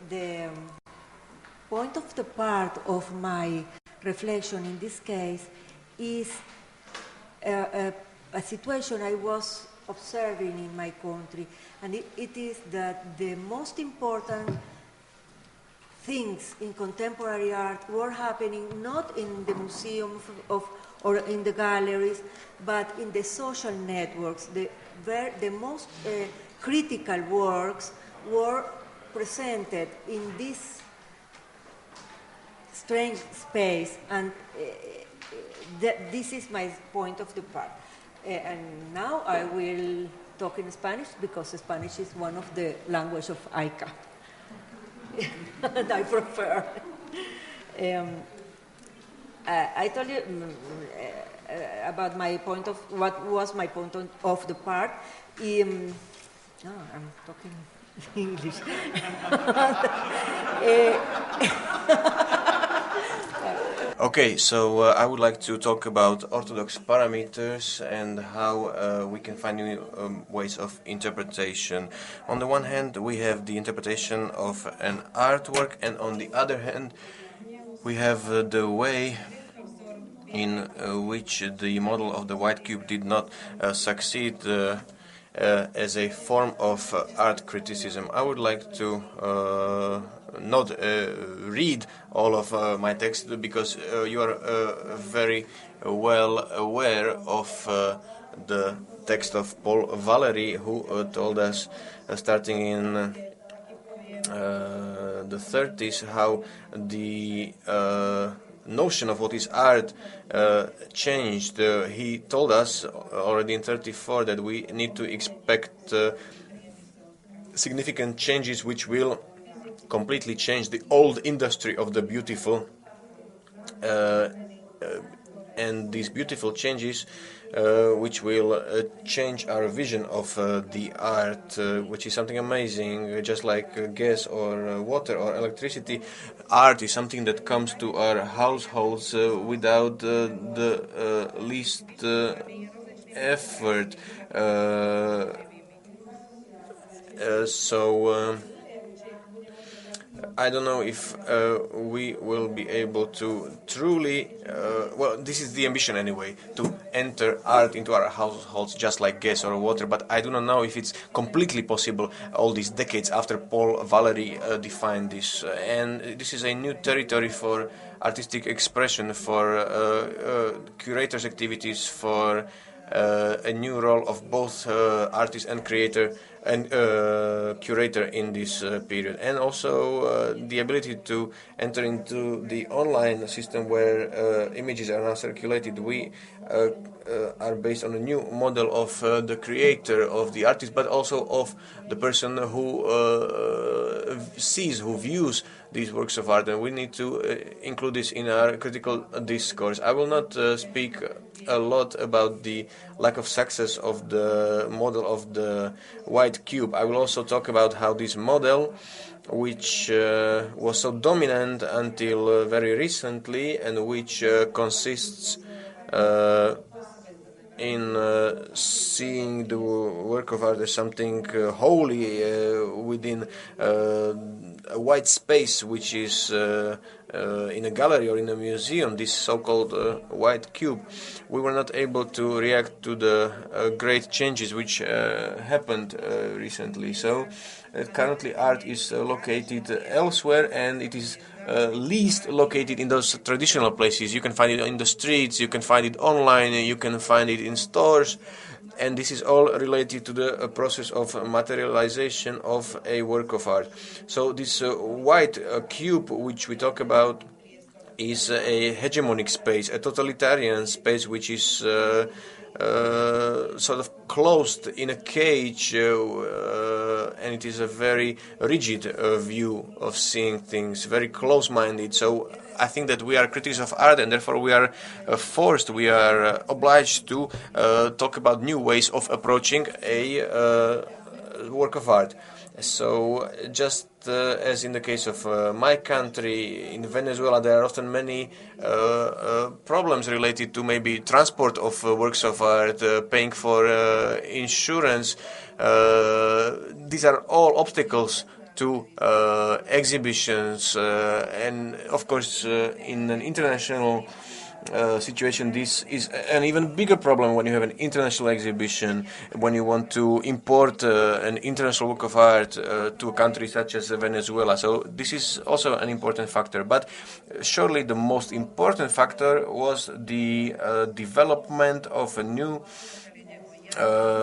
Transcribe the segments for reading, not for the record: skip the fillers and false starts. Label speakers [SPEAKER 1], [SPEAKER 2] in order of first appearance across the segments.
[SPEAKER 1] the point of the part of my reflection in this case is a situation I was observing in my country, and it is that the most important things in contemporary art were happening not in the museums or in the galleries, but in the social networks. Where the most critical works were presented in this strange space, and this is my point of the part. And now I will talk in Spanish because Spanish is one of the languages of AICA. And I prefer. I told you about my point of what was my point of the part. I'm talking English.
[SPEAKER 2] Okay, so I would like to talk about orthodox parameters and how we can find new ways of interpretation. On the one hand, we have the interpretation of an artwork, and on the other hand, we have the way in which the model of the white cube did not succeed as a form of art criticism. I would like to not read all of my text because you are very well aware of the text of Paul Valéry, who told us starting in the 30s how the notion of what is art changed. He told us already in 34 that we need to expect significant changes which will completely change the old industry of the beautiful, and these beautiful changes which will change our vision of the art, which is something amazing, just like gas or water or electricity. Art is something that comes to our households without the least effort. So I don't know if we will be able to truly, well, this is the ambition anyway, to enter art into our households just like gas or water, but I do not know if it's completely possible all these decades after Paul Valéry defined this. And this is a new territory for artistic expression, for curators' activities, for a new role of both artist and creator and curator in this period, and also the ability to enter into the online system where images are now circulated. We are based on a new model of the creator, of the artist, but also of the person who sees, who views these works of art, and we need to include this in our critical discourse. I will not speak a lot about the lack of success of the model of the white cube. I will also talk about how this model, which was so dominant until very recently, and which consists in seeing the work of art as something holy within a white space, which is in a gallery or in a museum, this so-called white cube. We were not able to react to the great changes which happened recently. So currently art is located elsewhere, and it is least located in those traditional places. You can find it in the streets, you can find it online, you can find it in stores, and this is all related to the process of materialization of a work of art. So this white cube which we talk about is a hegemonic space, a totalitarian space which is sort of closed in a cage, and it is a very rigid view of seeing things, very close-minded. So I think that we are critics of art, and therefore we are forced, we are obliged to talk about new ways of approaching a work of art. So just as in the case of my country, in Venezuela, there are often many problems related to maybe transport of works of art, paying for insurance. These are all obstacles to exhibitions, and of course in an international situation, this is an even bigger problem when you have an international exhibition, when you want to import an international work of art to a country such as Venezuela. So this is also an important factor. But surely the most important factor was the development of a new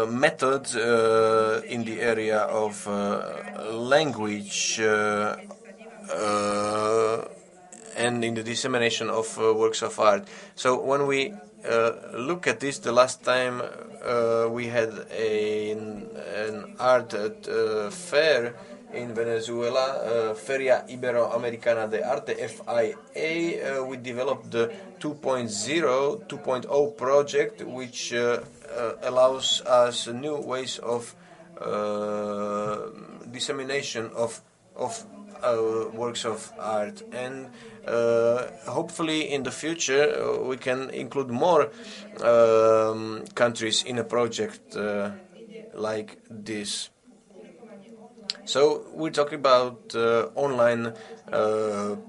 [SPEAKER 2] methods in the area of language and in the dissemination of works of art. So when we look at this, the last time we had an art fair in Venezuela, Feria Iberoamericana de Arte, FIA, we developed the 2.0 project, which allows us new ways of dissemination of works of art, and hopefully in the future we can include more countries in a project like this. So we're talking about online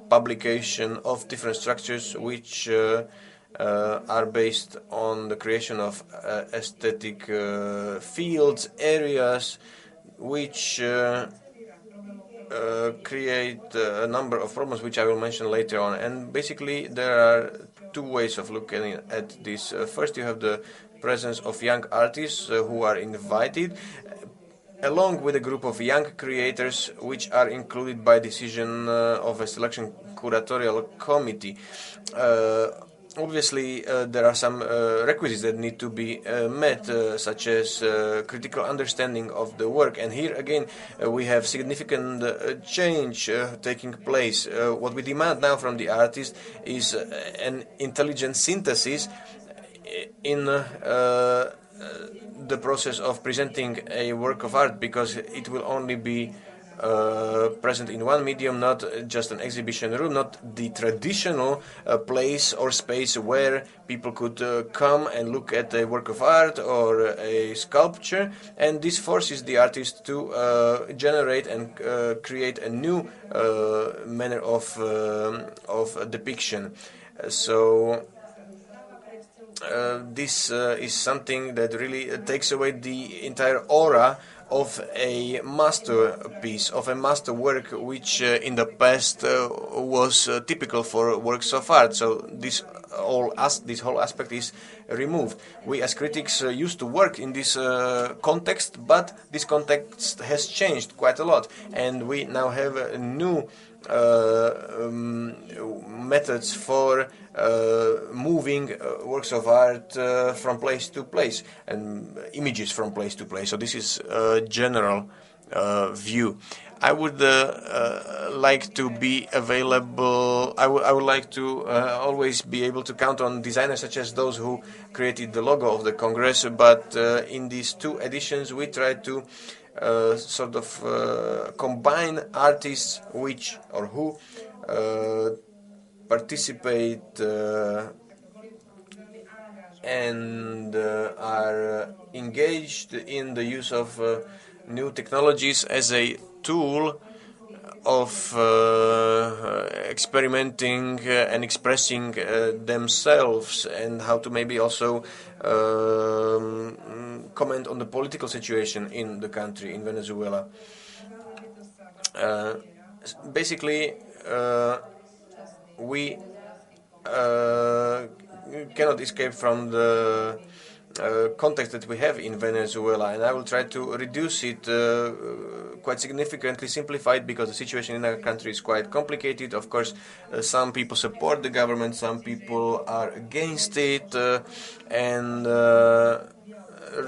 [SPEAKER 2] publication of different structures which are based on the creation of aesthetic fields, areas which create a number of problems which I will mention later on. And basically there are two ways of looking at this. First, you have the presence of young artists who are invited, along with a group of young creators which are included by decision of a selection curatorial committee. Obviously, there are some requisites that need to be met, such as critical understanding of the work. And here again, we have significant change taking place. What we demand now from the artist is an intelligent synthesis in the process of presenting a work of art, because it will only be present in one medium, not just an exhibition room, not the traditional place or space where people could come and look at a work of art or a sculpture. And this forces the artist to generate and create a new manner of depiction. So this is something that really takes away the entire aura of a masterpiece, of a masterwork, which in the past was typical for works of art. So this whole aspect is removed. We as critics used to work in this context, but this context has changed quite a lot, and we now have new methods for moving works of art from place to place and images from place to place. So this is a general view. I would like to be available. I would like to always be able to count on designers such as those who created the logo of the Congress. But in these two editions, we tried to sort of combine artists which or who participate and are engaged in the use of new technologies as a tool of experimenting and expressing themselves, and how to maybe also comment on the political situation in the country, in Venezuela. Basically, we cannot escape from the context that we have in Venezuela, and I will try to reduce it quite significantly, simplify it, because the situation in our country is quite complicated. Of course, some people support the government, some people are against it, and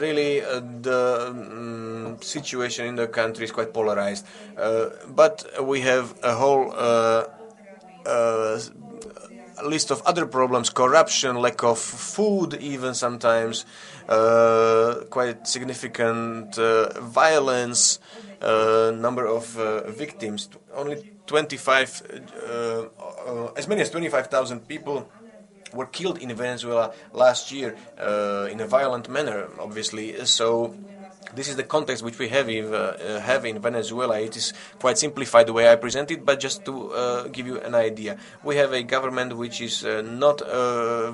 [SPEAKER 2] really the situation in the country is quite polarized. But we have a whole list of other problems: corruption, lack of food, even sometimes quite significant violence, number of victims. Only 25, as many as 25,000 people were killed in Venezuela last year in a violent manner, obviously. So This is the context which we have in Venezuela. It is quite simplified the way I present it, but just to give you an idea. We have a government which is not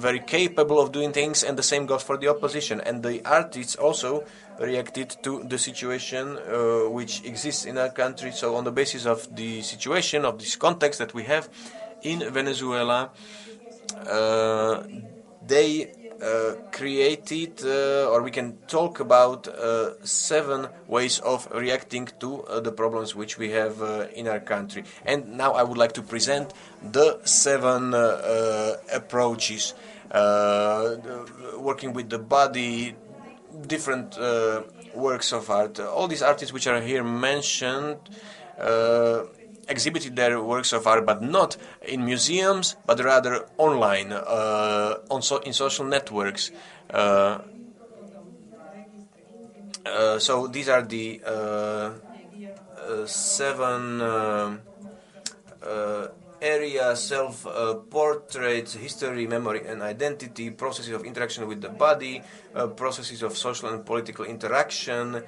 [SPEAKER 2] very capable of doing things, and the same goes for the opposition. And the artists also reacted to the situation which exists in our country. So on the basis of the situation, of this context that we have in Venezuela, they created, or we can talk about 7 ways of reacting to the problems which we have in our country. And now I would like to present the 7 approaches. Working with the body, different works of art. All these artists which are here mentioned exhibited their works of art, but not in museums, but rather online, in social networks. So these are the 7 areas: self-portraits, history, memory and identity, processes of interaction with the body, processes of social and political interaction,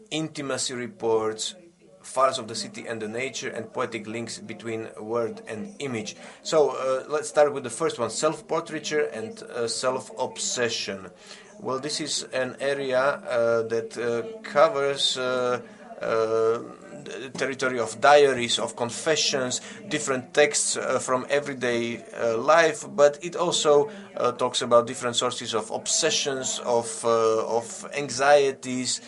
[SPEAKER 2] intimacy reports, files of the city and the nature, and poetic links between word and image. So let's start with the first one: self-portraiture and self-obsession. Well, this is an area that covers the territory of diaries, of confessions, different texts from everyday life, but it also talks about different sources of obsessions, of anxieties,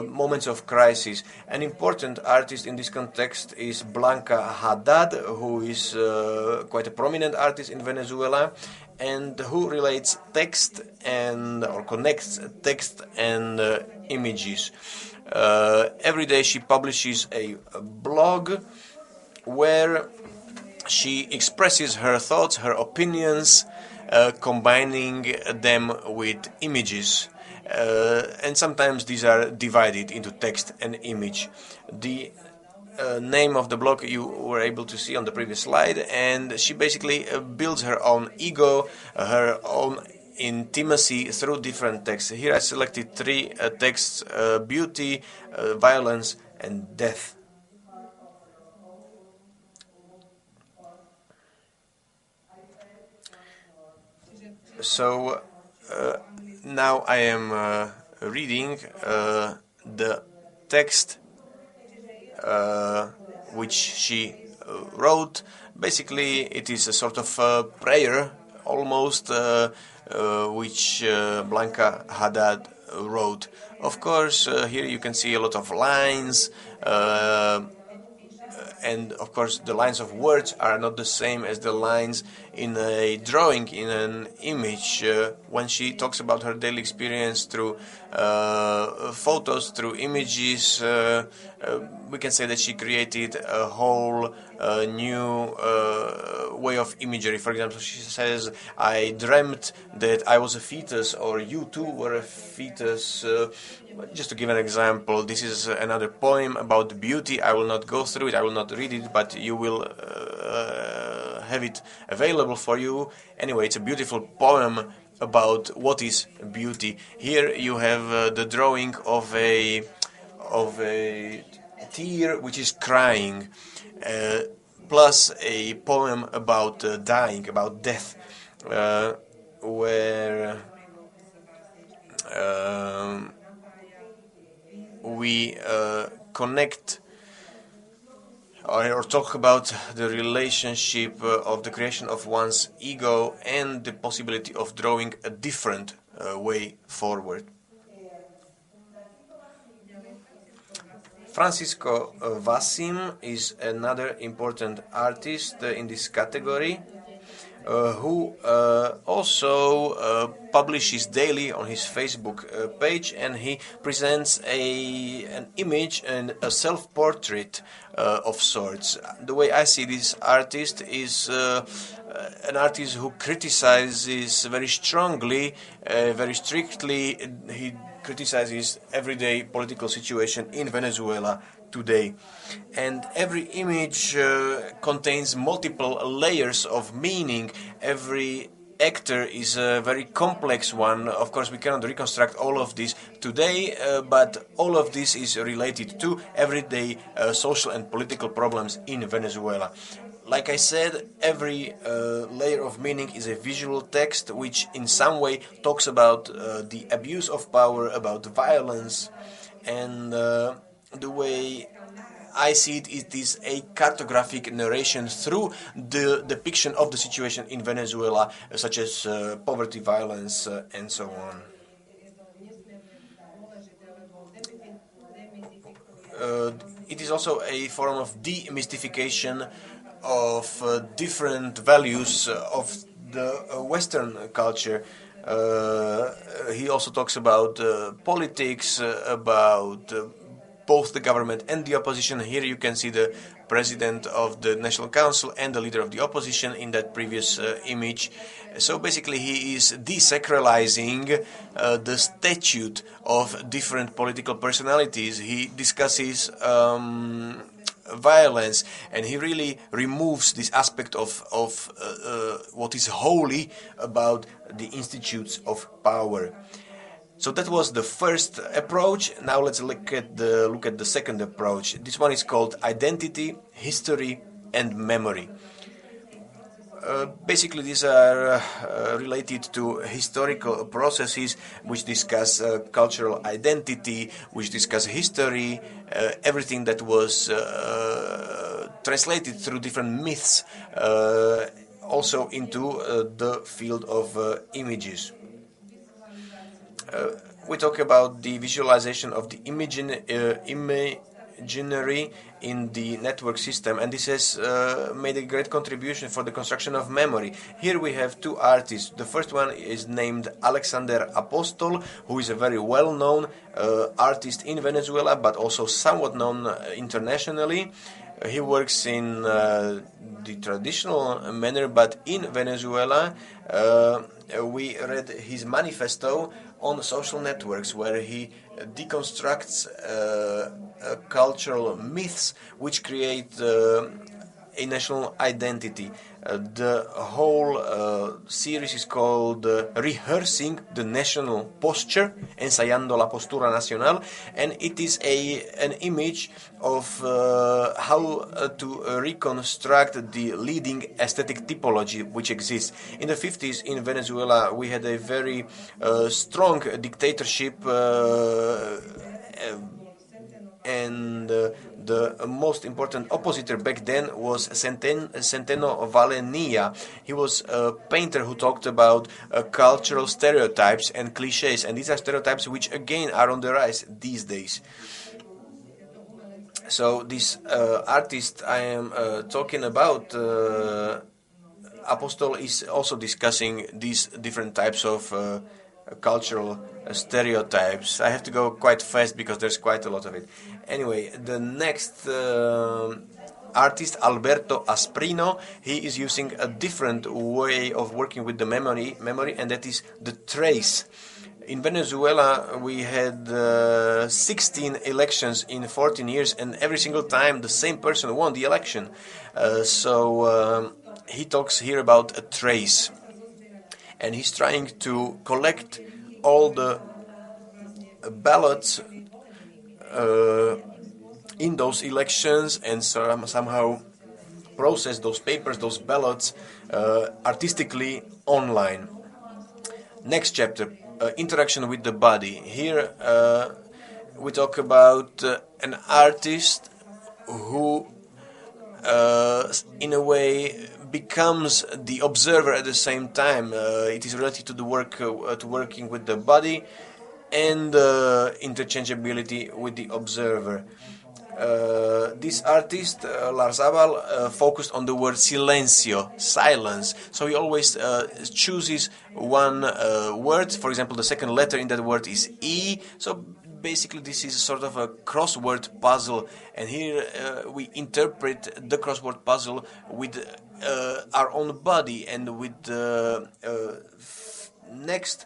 [SPEAKER 2] moments of crisis. An important artist in this context is Blanca Haddad, who is quite a prominent artist in Venezuela, and who relates text and or connects text and images. Every day she publishes a blog where she expresses her thoughts, her opinions, combining them with images. And sometimes these are divided into text and image. The name of the blog you were able to see on the previous slide, and she basically builds her own ego, her own intimacy through different texts. Here I selected 3 texts: beauty, violence and death. So now I am reading the text which she wrote. Basically it is a sort of prayer almost, which Blanca Haddad wrote. Of course, here you can see a lot of lines, and of course the lines of words are not the same as the lines in a drawing, in an image. When she talks about her daily experience through photos, through images, we can say that she created a whole new way of imagery. For example, she says, "I dreamt that I was a fetus," or "you too were a fetus." Just to give an example, this is another poem about beauty. I will not go through it, I will not read it, but you will have it available for you. Anyway, it's a beautiful poem about what is beauty. Here you have the drawing of a tear which is crying, plus a poem about dying, about death, where we connect or talk about the relationship of the creation of one's ego and the possibility of drawing a different way forward. Francisco Vasim is another important artist in this category, who also publishes daily on his Facebook page, and he presents an image and a self-portrait of sorts. The way I see this artist is an artist who criticizes very strongly, very strictly. He criticizes everyday political situation in Venezuela today, and every image contains multiple layers of meaning. Every actor is a very complex one. Of course, we cannot reconstruct all of this today, but all of this is related to everyday social and political problems in Venezuela. Like I said, every layer of meaning is a visual text which in some way talks about the abuse of power, about violence, and the way I see it, it is a cartographic narration through the depiction of the situation in Venezuela, such as poverty, violence, and so on. It is also a form of demystification of different values of the Western culture. He also talks about politics, about both the government and the opposition. Here you can see the president of the National Council and the leader of the opposition in that previous image. So basically he is desacralizing the statute of different political personalities. He discusses violence, and he really removes this aspect of what is holy about the institutes of power. So that was the first approach. Now let's look at the second approach. This one is called identity, history, and memory. Basically, these are related to historical processes which discuss cultural identity, which discuss history, everything that was translated through different myths, also into the field of images. We talk about the visualization of the imaginary in the network system, and this has made a great contribution for the construction of memory. Here we have two artists. The first one is named Alexander Apostol, who is a very well-known artist in Venezuela, but also somewhat known internationally. He works in the traditional manner, but in Venezuela we read his manifesto on social networks, where he deconstructs cultural myths which create a national identity. The whole series is called Rehearsing the National Posture, Ensayando la Postura Nacional, and it is an image of how to reconstruct the leading aesthetic typology which exists. In the 50s in Venezuela we had a very strong dictatorship, and the most important oppositor back then was Centeno Valenia. He was a painter who talked about cultural stereotypes and cliches, and these are stereotypes which again are on the rise these days. So this artist I am talking about, Apostol, is also discussing these different types of cultural stereotypes. I have to go quite fast because there's quite a lot of it. Anyway, the next artist, Alberto Asprino, he is using a different way of working with the memory, and that is the trace. In Venezuela, we had 16 elections in 14 years, and every single time the same person won the election. So he talks here about a trace, and he's trying to collect all the ballots in those elections and somehow process those papers, those ballots, artistically online. Next chapter, interaction with the body. Here we talk about an artist who in a way becomes the observer at the same time. It is related to the work, to working with the body, and interchangeability with the observer. This artist, Larzabal, focused on the word silencio, silence. So he always chooses one word. For example, the second letter in that word is E. So basically this is sort of a crossword puzzle. And here we interpret the crossword puzzle with our own body, and with the next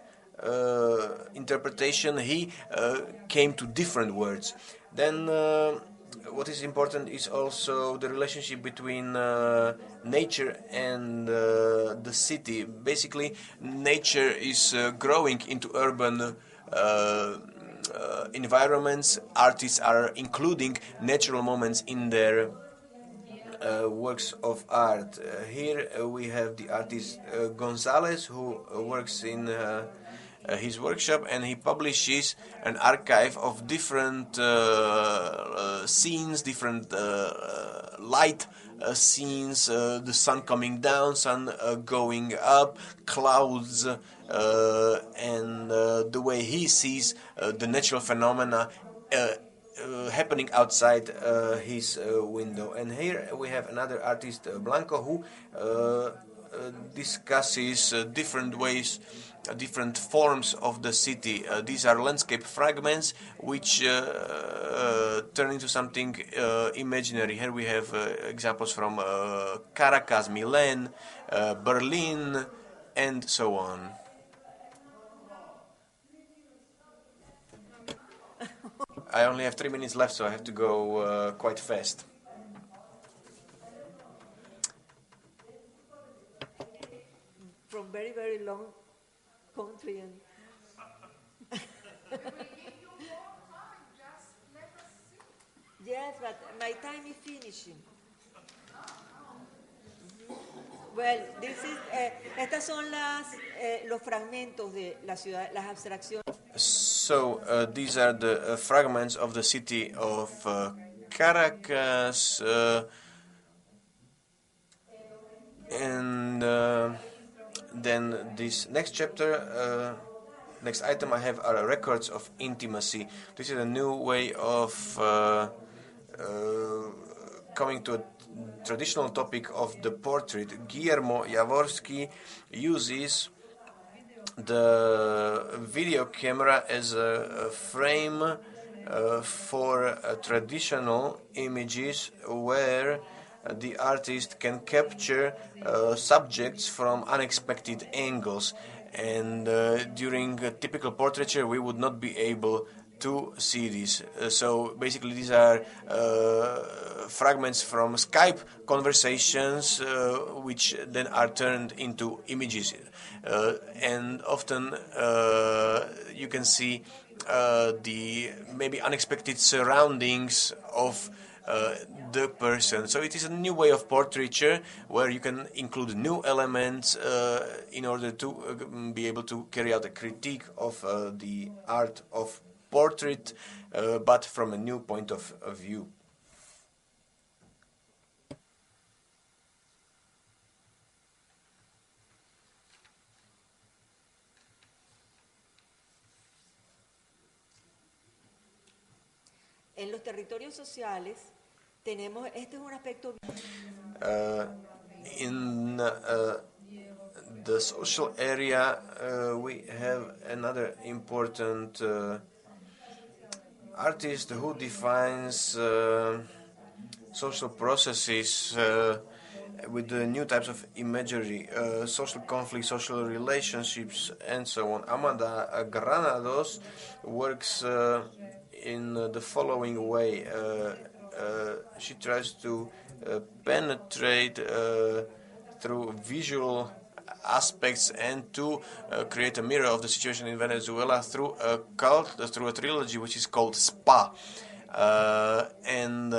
[SPEAKER 2] interpretation he came to different words. Then what is important is also the relationship between nature and the city. Basically, nature is growing into urban environments. Artists are including natural moments in their works of art. Here we have the artist Gonzalez, who works in his workshop, and he publishes an archive of different scenes, different light scenes, the sun coming down, sun going up, clouds, and the way he sees the natural phenomena happening outside his window. And here we have another artist, Blanco, who discusses different ways, different forms of the city. These are landscape fragments which turn into something imaginary. Here we have examples from Caracas, Milan, Berlin, and so on. I only have 3 minutes left, so I have to go quite fast.
[SPEAKER 1] From very, very long country. And yes, but my time is finishing. Well, this is, estas son los fragmentos de la ciudad, las abstracciones.
[SPEAKER 2] So these are the fragments of the city of Caracas, and then this next chapter, next item I have are records of intimacy. This is a new way of coming to a traditional topic of the portrait. Guillermo Jaworski uses the video camera as a frame for traditional images where the artist can capture subjects from unexpected angles, and during a typical portraiture we would not be able to see this. So basically these are fragments from Skype conversations which then are turned into images, and often you can see the maybe unexpected surroundings of the person. So it is a new way of portraiture where you can include new elements in order to be able to carry out a critique of the art of portrait, but from a new point of view.
[SPEAKER 1] En los territorios sociales tenemos, este es un aspecto.
[SPEAKER 2] In the social area, we have another important artist who defines social processes with the new types of imagery, social conflict, social relationships, and so on. Amanda Granados works in the following way. She tries to penetrate through visual aspects and to create a mirror of the situation in Venezuela through a cult, through a trilogy which is called SPA. And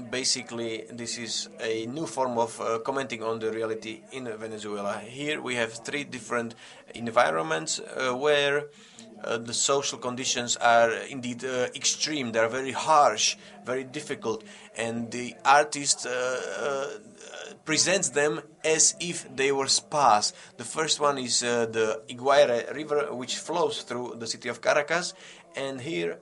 [SPEAKER 2] basically this is a new form of commenting on the reality in Venezuela. Here we have 3 different environments where the social conditions are indeed extreme. They are very harsh, very difficult, and the artist presents them as if they were spas. The first one is the Iguaire River, which flows through the city of Caracas, and here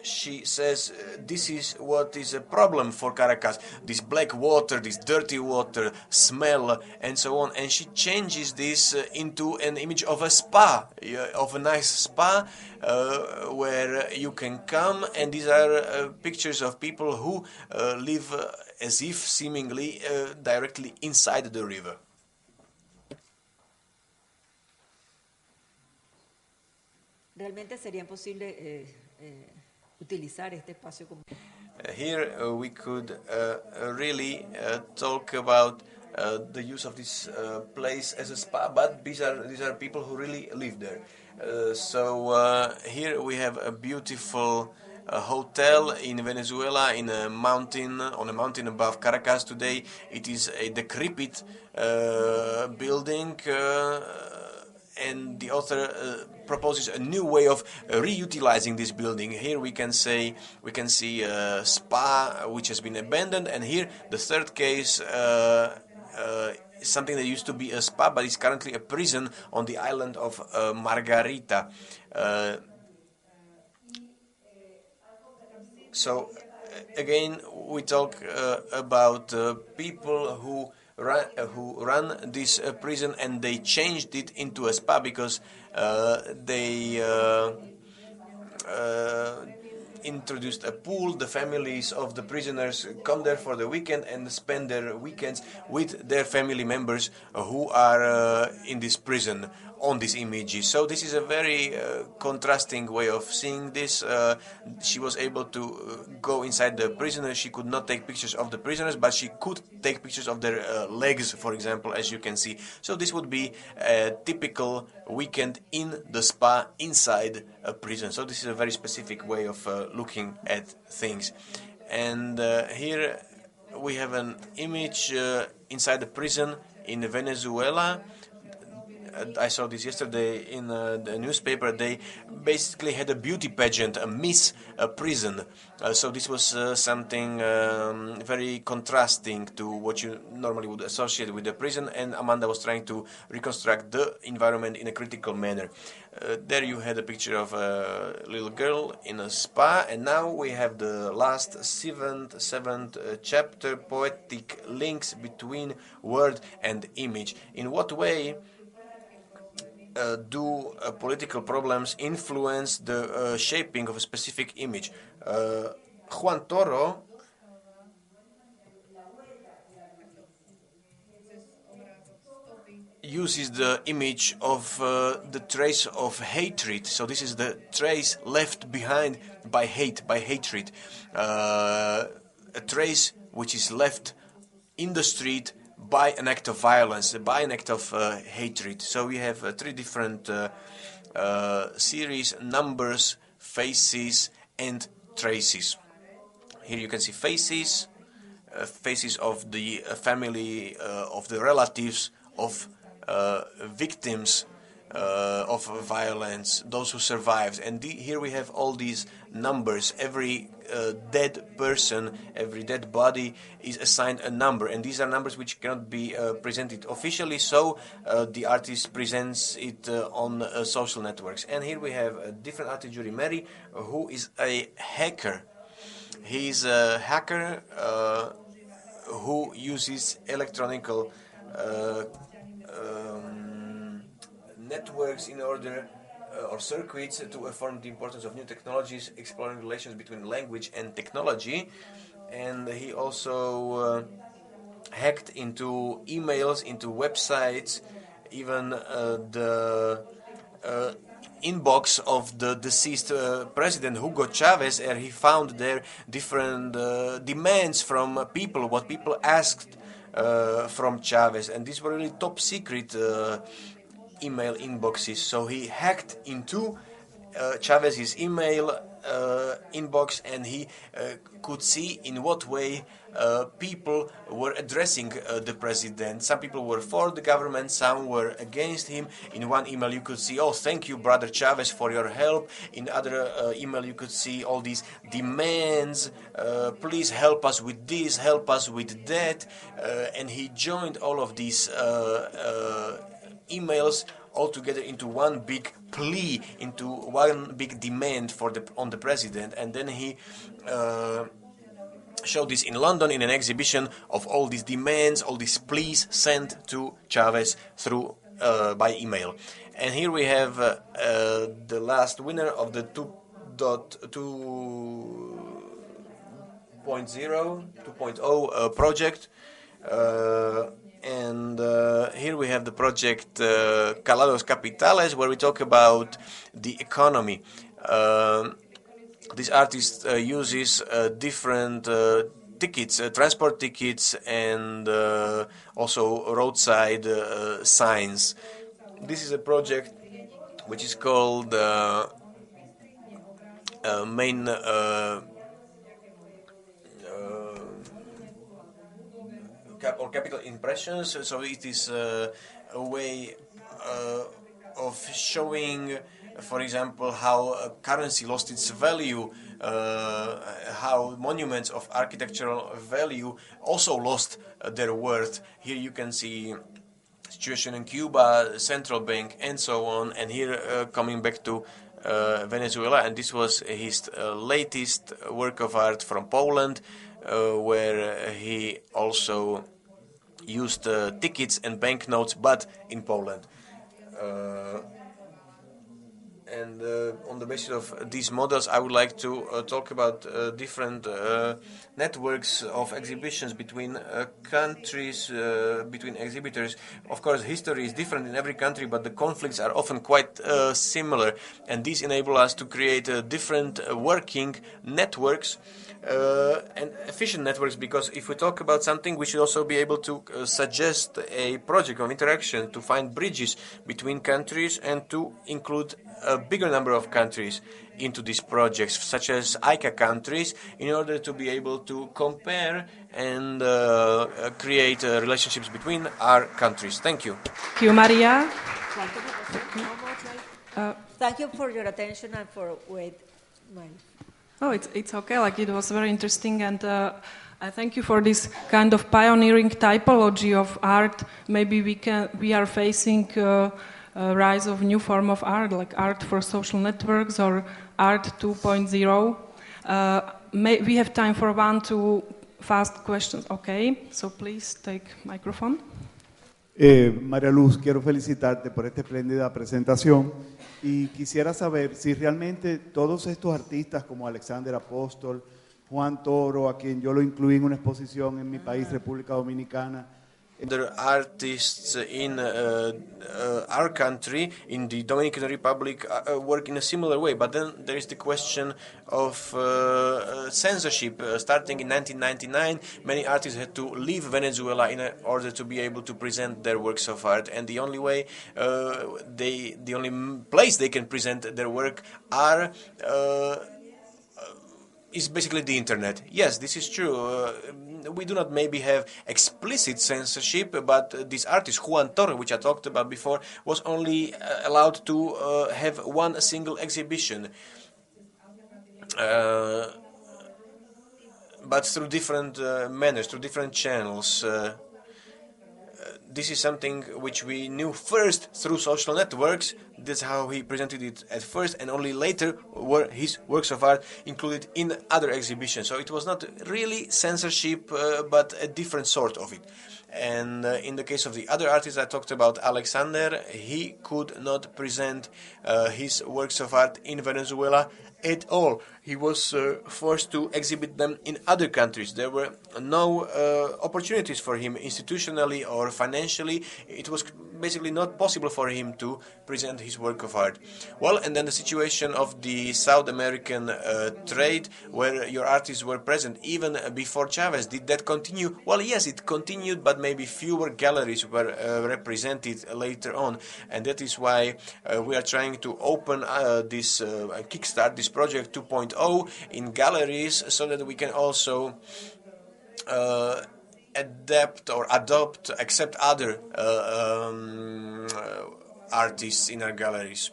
[SPEAKER 2] she says this is what is a problem for Caracas, this black water, this dirty water, smell, and so on, and she changes this into an image of a spa, of a nice spa where you can come, and these are pictures of people who live as if seemingly directly inside the river.
[SPEAKER 1] Realmente sería imposible utilizar este espacio como...
[SPEAKER 2] Here we could really talk about the use of this place as a spa, but these are people who really live there. So here we have a beautiful hotel in Venezuela in a mountain, on a mountain above Caracas. Today it is a decrepit building, and the author proposes a new way of reutilizing this building. Here we can see a spa which has been abandoned, and here the third case, something that used to be a spa but is currently a prison on the island of Margarita. So again, we talk about people who run this prison, and they changed it into a spa because they introduced a pool. The families of the prisoners come there for the weekend and spend their weekends with their family members who are in this prison on these images. So this is a very contrasting way of seeing this. She was able to go inside the prisoners. She could not take pictures of the prisoners, but she could take pictures of their legs, for example, as you can see. So this would be a typical weekend in the spa inside a prison. So this is a very specific way of looking at things. And here we have an image inside the prison in Venezuela. I saw this yesterday in the newspaper. They basically had a beauty pageant, a Miss Prison. So this was something very contrasting to what you normally would associate with the prison, and Amanda was trying to reconstruct the environment in a critical manner. There you had a picture of a little girl in a spa, and now we have the last seventh chapter, poetic links between word and image. In what way do political problems influence the shaping of a specific image? Juan Toro uses the image of the trace of hatred. So this is the trace left behind by hatred. A trace which is left in the street by an act of violence, by an act of hatred. So we have three different series: numbers, faces, and traces. Here you can see faces, faces of the family, of the relatives, of victims of violence, those who survived. And here we have all these numbers. Every dead person, every dead body is assigned a number, and these are numbers which cannot be presented officially, so the artist presents it on social networks. And here we have a different artist, Jury Mary, who is a hacker. He's a hacker who uses electronic networks in order or circuits to affirm the importance of new technologies, exploring relations between language and technology. And he also hacked into emails, into websites, even the inbox of the deceased president Hugo Chavez, and he found there different demands from people, what people asked from Chavez, and these were really top secret email inboxes. So he hacked into Chavez's email inbox, and he could see in what way people were addressing the president. Some people were for the government, some were against him. In one email you could see, "Oh, thank you, brother Chavez, for your help." In other email you could see all these demands, "Please help us with this, help us with that." And he joined all of these emails all together into one big plea, into one big demand on the president. And then he showed this in London in an exhibition of all these demands, all these pleas sent to Chavez through by email. And here we have the last winner of the 2.0 project. And here we have the project Calados Capitales, where we talk about the economy. this artist uses different tickets, transport tickets, and also roadside signs. This is a project which is called main or capital impressions. So it is a way of showing, for example, how currency lost its value, how monuments of architectural value also lost their worth. Here you can see situation in Cuba, central bank, and so on. And here coming back to Venezuela, and this was his latest work of art from Poland, where he also used tickets and banknotes, but in Poland. And on the basis of these models, I would like to talk about different networks of exhibitions between countries, between exhibitors. Of course, history is different in every country, but the conflicts are often quite similar. And these enable us to create different working networks and efficient networks, because if we talk about something, we should also be able to suggest a project of interaction to find bridges between countries and to include a bigger number of countries into these projects, such as AICA countries, in order to be able to compare and create relationships between our countries. Thank you.
[SPEAKER 3] Thank you, Maria.
[SPEAKER 1] Thank you for your attention and for wait.
[SPEAKER 3] Oh, it's okay. Like, it was very interesting, and I thank you for this kind of pioneering typology of art. Maybe we are facing a rise of new form of art, like art for social networks or art 2.0. We have time for 1-2 fast questions. Okay, so please take microphone.
[SPEAKER 4] María Luz, quiero felicitarte por esta espléndida presentación y quisiera saber si realmente todos estos artistas como Alexander Apóstol, Juan Toro, a quien yo lo incluí en una exposición en mi país, República Dominicana.
[SPEAKER 2] Other artists in our country, in the Dominican Republic, work in a similar way. But then there is the question of censorship. Starting in 1999, many artists had to leave Venezuela in order to be able to present their works of art. And the only way, the only place they can present their work is basically the internet. Yes, this is true. We do not maybe have explicit censorship, but this artist, Juan Toro, which I talked about before, was only allowed to have one single exhibition. But through different manners, through different channels. This is something which we knew first through social networks. That's how he presented it at first, and only later were his works of art included in other exhibitions. So it was not really censorship, but a different sort of it. And in the case of the other artists I talked about, Alexander, he could not present his works of art in Venezuela at all. He was forced to exhibit them in other countries. There were no opportunities for him institutionally or financially. It was basically not possible for him to present his work of art. Well, and then the situation of the South American trade, where your artists were present even before Chavez. Did that continue? Well, yes, it continued, but maybe fewer galleries were represented later on. And that is why we are trying to open kickstart this project 2.0 in galleries, so that we can also accept other artists in our galleries.